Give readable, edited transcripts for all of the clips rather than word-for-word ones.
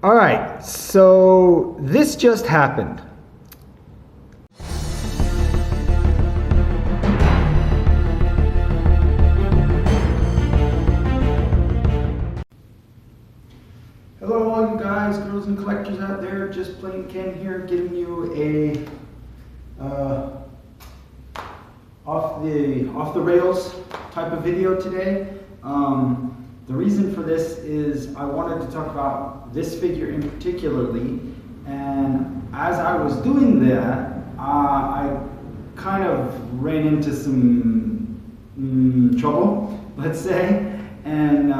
All right, so this just happened. Hello, all you guys, girls, and collectors out there. Just plain Ken here, giving you a off the rails type of video today. The reason for this is I wanted to talk about this figure in particularly, and as I was doing that, I kind of ran into some trouble, let's say, and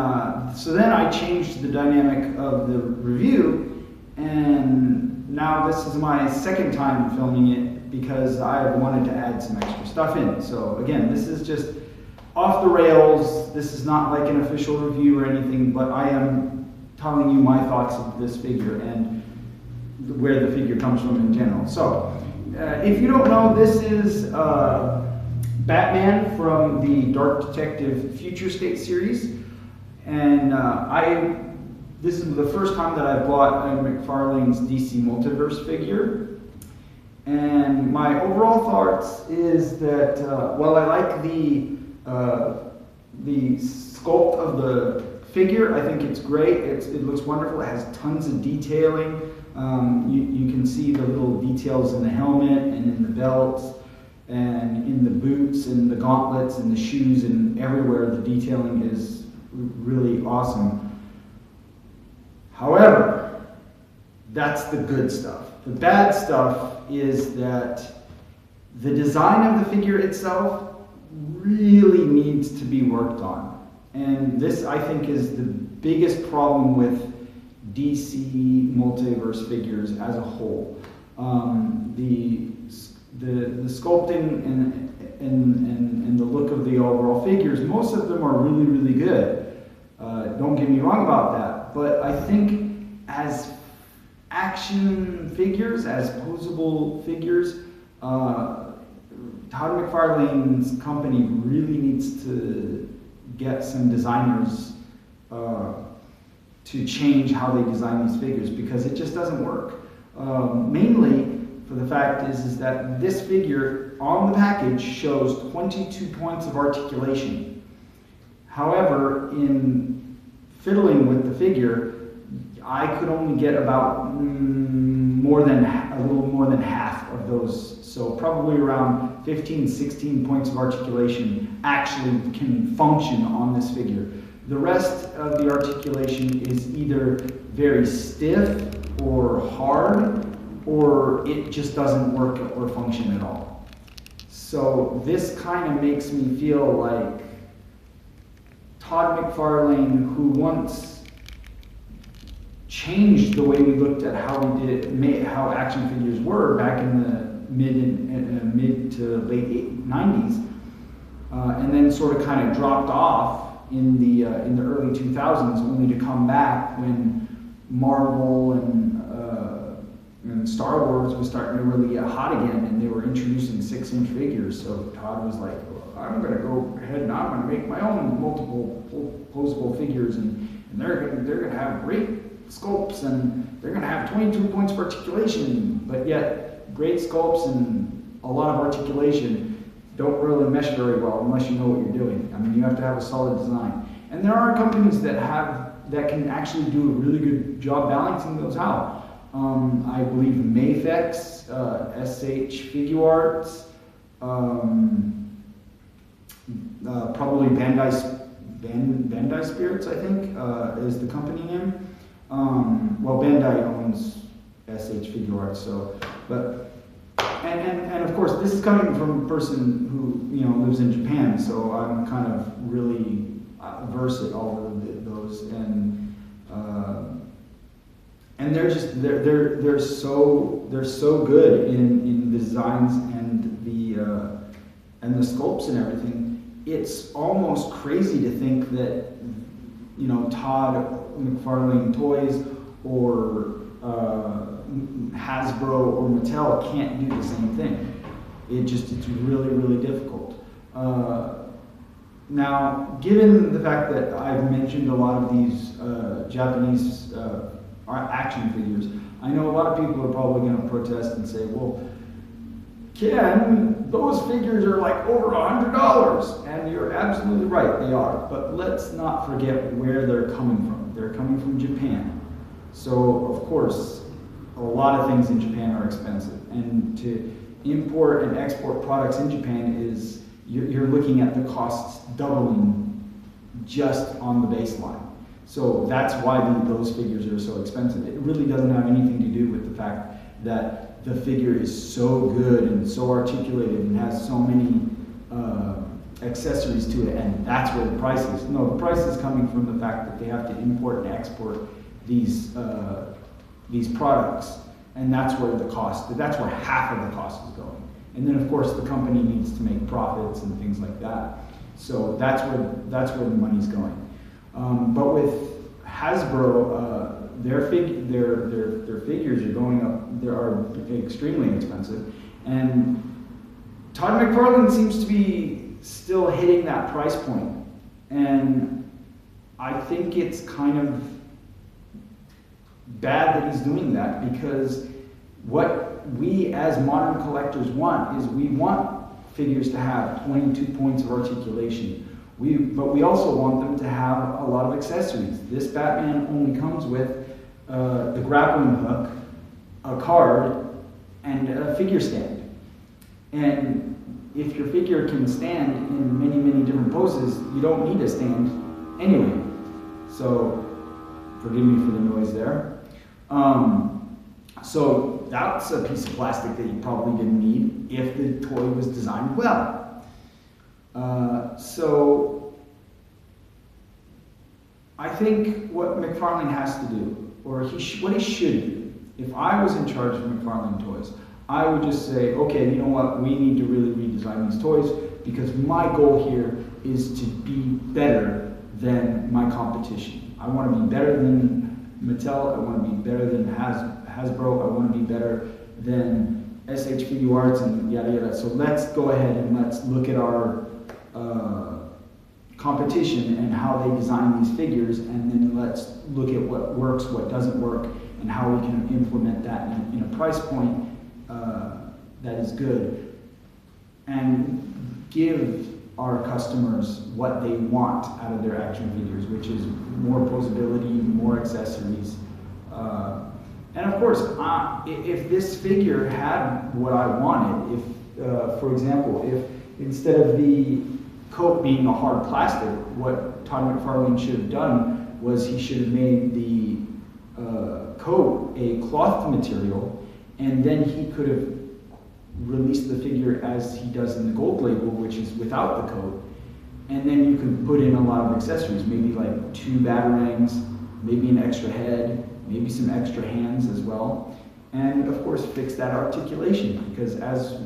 so then I changed the dynamic of the review, and now this is my second time filming it because I wanted to add some extra stuff in. So again, this is just off the rails. This is not like an official review or anything, but I am telling you my thoughts of this figure and where the figure comes from in general. So, if you don't know, this is Batman from the Dark Detective Future State series, and this is the first time that I bought a Mcfarlane's DC Multiverse figure. And my overall thoughts is that while I like the sculpt of the figure, I think it's great. It looks wonderful. It has tons of detailing. You can see the little details in the helmet and in the belts and in the boots and the gauntlets and the shoes, and everywhere the detailing is really awesome. However, that's the good stuff. The bad stuff is that the design of the figure itself really needs to be worked on. And this, I think, is the biggest problem with DC Multiverse figures as a whole. The sculpting and the look of the overall figures, most of them are really, really good. Don't get me wrong about that. But I think as action figures, as posable figures, Todd McFarlane's company really needs to get some designers to change how they design these figures, because it just doesn't work. Mainly for the fact is that this figure on the package shows 22 points of articulation. However, in fiddling with the figure, I could only get about a little more than half of those. So probably around 15, 16 points of articulation actually can function on this figure. The rest of the articulation is either very stiff or hard, or it just doesn't work or function at all. So this kind of makes me feel like Todd McFarlane, who once changed the way we looked at how action figures were back in the mid to late 90s, and then sort of kind of dropped off in the early 2000s, only to come back when Marvel and Star Wars was starting to really get hot again, and they were introducing 6-inch figures. So Todd was like, well, I'm going to go ahead and I'm going to make my own multiple posable figures, and they're going to have great sculpts, and they're going to have 22 points of articulation, but yet great sculpts and a lot of articulation don't really mesh very well unless you know what you're doing. I mean, you have to have a solid design. And there are companies that can actually do a really good job balancing those out. I believe Mafex, SH Figuarts, probably Bandai Spirits, I think, is the company name. Well, Bandai owns SH Figuarts, so, but, and of course, this is coming from a person who, lives in Japan, so I'm kind of really versed at all of those, and they're so good in the designs and the sculpts and everything. It's almost crazy to think that Todd McFarlane Toys or Hasbro or Mattel can't do the same thing. It's really, really difficult. Now, given the fact that I've mentioned a lot of these Japanese are action figures. I know a lot of people are probably going to protest and say, well, Ken, those figures are like over $100, and you're absolutely right, they are. But let's not forget where they're coming from. They're coming from Japan. So, of course, a lot of things in Japan are expensive. And to import and export products in Japan is, you're looking at the costs doubling just on the baseline. So that's why those figures are so expensive. It really doesn't have anything to do with the fact that the figure is so good and so articulated and has so many accessories to it, and that's where the price is. No, the price is coming from the fact that they have to import and export these products, and that's where that's where half of the cost is going. And then of course the company needs to make profits and things like that. So that's where the money's going. But with Hasbro, their figures are going up. They are extremely expensive, and Todd McFarlane seems to be still hitting that price point. And I think it's kind of bad that he's doing that, because what we as modern collectors want is we want figures to have 22 points of articulation. But we also want them to have a lot of accessories. This Batman only comes with the grappling hook, a card, and a figure stand. And if your figure can stand in many, many different poses, you don't need a stand anyway. So, forgive me for the noise there. So that's a piece of plastic that you probably didn't need if the toy was designed well. So I think what McFarlane has to do, or what he should do, if I was in charge of McFarlane Toys, I would just say, okay, you know what, we need to really redesign these toys, because my goal here is to be better than my competition. I want to be better than Mattel, I want to be better than Hasbro, I want to be better than SH Figure Arts, and yada yada. So let's go ahead and let's look at our competition and how they design these figures, and then let's look at what works, what doesn't work, and how we can implement that in a price point that is good, and give our customers what they want out of their action figures, which is more posability, more accessories. And of course, if this figure had what I wanted, if, for example, if instead of the coat being a hard plastic, what Todd McFarlane should have done was he should have made the coat a cloth material, and then he could have released the figure as he does in the gold label, which is without the coat, and then you can put in a lot of accessories, maybe like 2 batarangs, maybe an extra head, maybe some extra hands as well, and of course fix that articulation, because as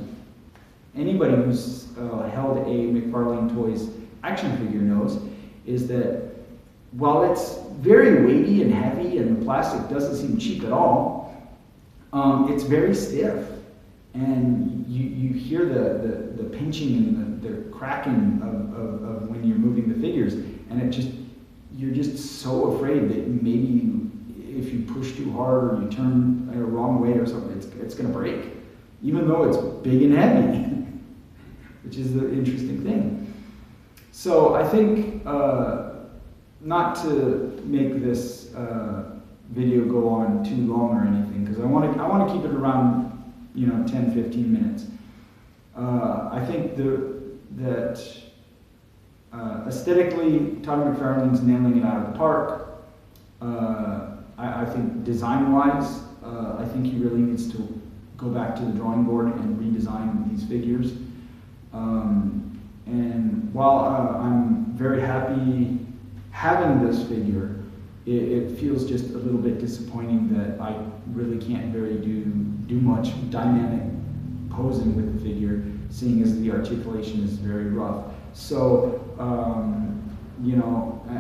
anybody who's held a Mcfarlane Toys action figure knows, is that while it's very weighty and heavy and the plastic doesn't seem cheap at all, it's very stiff, and you hear the pinching and the cracking of when you're moving the figures, and you're just so afraid that maybe if you push too hard or you turn a wrong way or something, it's going to break, even though it's big and heavy, which is the interesting thing. So I think, not to make this video go on too long or anything, because I want to keep it around 10-15 minutes. I think that aesthetically, Todd McFarlane's nailing it out of the park. I think design-wise, I think he really needs to go back to the drawing board and redesign these figures. And while I'm very happy having this figure, it feels just a little bit disappointing that I really can't do much dynamic posing with the figure, seeing as the articulation is very rough. So,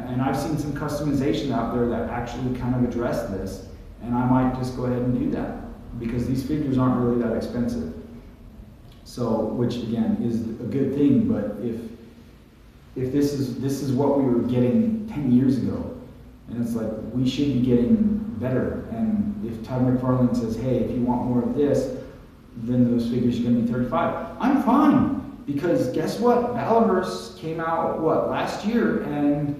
and I've seen some customization out there that actually kind of address this, and I might just go ahead and do that, because these figures aren't really that expensive. So, which again is a good thing, but if this is what we were getting 10 years ago, And it's like, we should be getting better. And if Todd McFarlane says, hey, if you want more of this, then those figures are going to be 35. I'm fine, because guess what? Valaverse came out, last year, and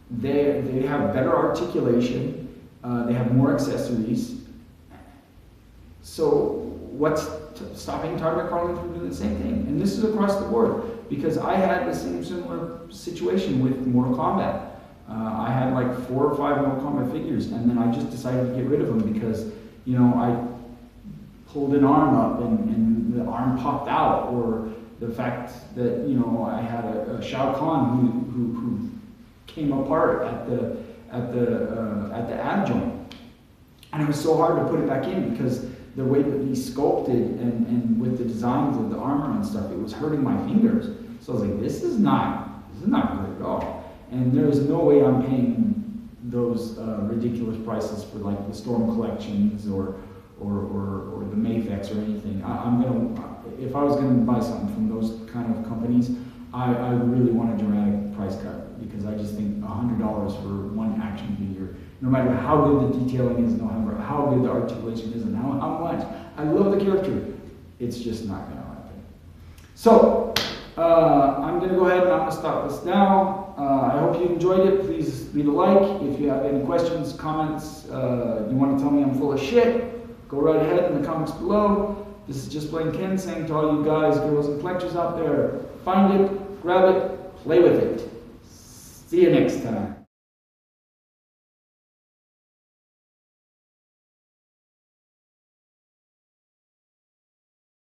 they have better articulation, they have more accessories. So what's stopping Todd McFarlane from doing the same thing? And this is across the board, because I had the same similar situation with Mortal Kombat. I had like 4 or 5 Mortal Kombat figures, and then I just decided to get rid of them because, you know, I pulled an arm up and the arm popped out, or the fact that, you know, I had a Shao Kahn who came apart at the ab joint, and it was so hard to put it back in because the way that he sculpted and with the designs of the armor and stuff, it was hurting my fingers. So I was like, this is not good at all. And there is no way I'm paying those ridiculous prices for like the Storm collections or the Mafex or anything. If I was gonna buy something from those kind of companies, I really want a dramatic price cut, because I just think $100 for one action figure, no matter how good the detailing is, no matter how good the articulation is, and how much I love the character, it's just not gonna happen. So I'm gonna go ahead and I'm gonna stop this now. I hope you enjoyed it. Please leave a like. If you have any questions, comments, you want to tell me I'm full of shit, go right ahead in the comments below. This is Just Plain Ken saying to all you guys, girls, and collectors out there, find it, grab it, play with it. See you next time.